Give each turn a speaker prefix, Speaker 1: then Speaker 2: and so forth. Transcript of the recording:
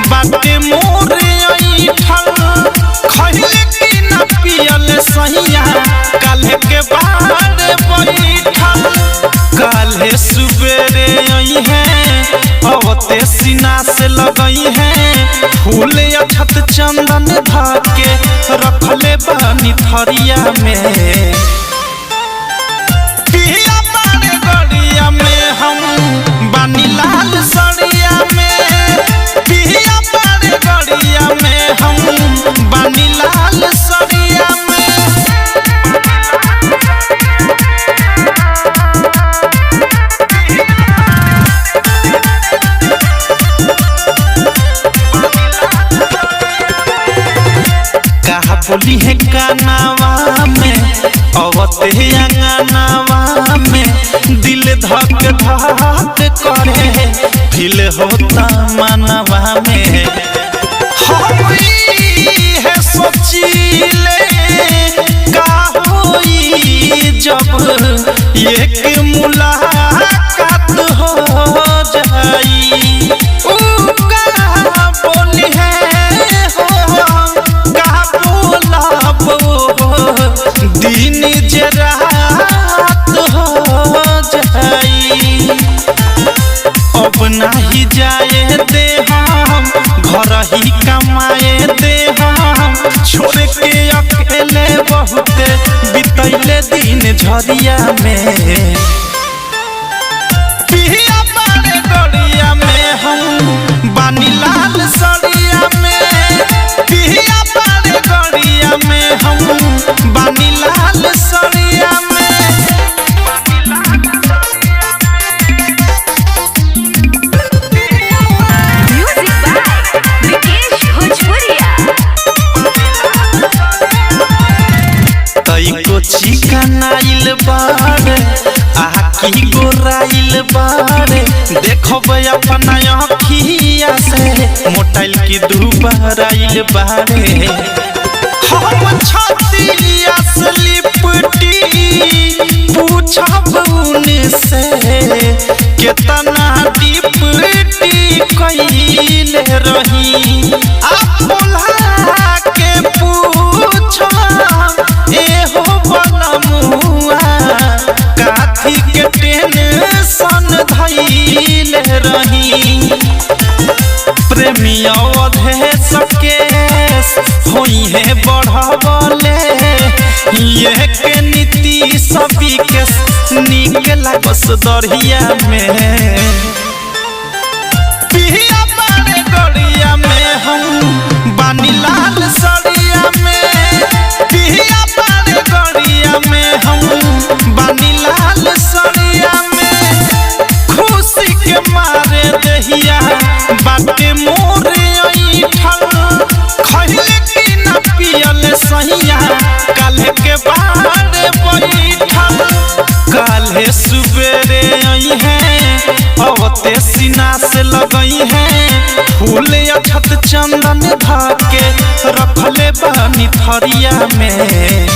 Speaker 1: बाटे मोर ऐठल खइले कि न पियल सहिया काल्हे के बारे बैठल काल्हे सुबेरे आई है अवते सीना से लगई है फूल अछत चंदन धाके रखले बानी थरिया में पिया बारे गड़िया में हम बानी लाल सड़िया में पिया बारे गड़िया में हम बानी लाल सड़िया में बोली है कानावा में अवते अंगनावा में दिल धक धक करे फिल होता मनवा में है सोचीले का होई जब एक मुलाकात हो जाई बोली है दिन जे रात हो जाई अब नहीं जाए दे हम घर ही कमाए दे हम छोड़ के अकेले बहुत बितैले दिन झरिया में पिया बारे गड़िया में हम बानी लाल सड़िया में पिया बारे गड़िया में हम बानी लाल सड़िया में तईको चिकन आइल बारे आकी गोराइल बारे देखबे अपना अखिया से मोटाइल की दुबराइल बारे हम छतिया से लिपटी पूछब उनसे केतना डिप्टी कइले रही आप बोला के पूछो एहो बनमुआ काथी के टेंशन धइले रही प्रेमी अवधे सकेश होई है बढ़वले ये के नीति सभी के निक लागस दरिया में पिया बारे गड़िया में हम बानी लाल सड़िया में पिया बारे गड़िया में हम बानी लाल सड़िया में खुशी के मारे दहिया बाटे मोर ऐठल खइले कि न पियल सहिया काल्हे के बारे बैठल काल्हे सुबेरे आई है अवते सीना से लगई है फूल अछत चंदन धाके रखले बानी थरिया में।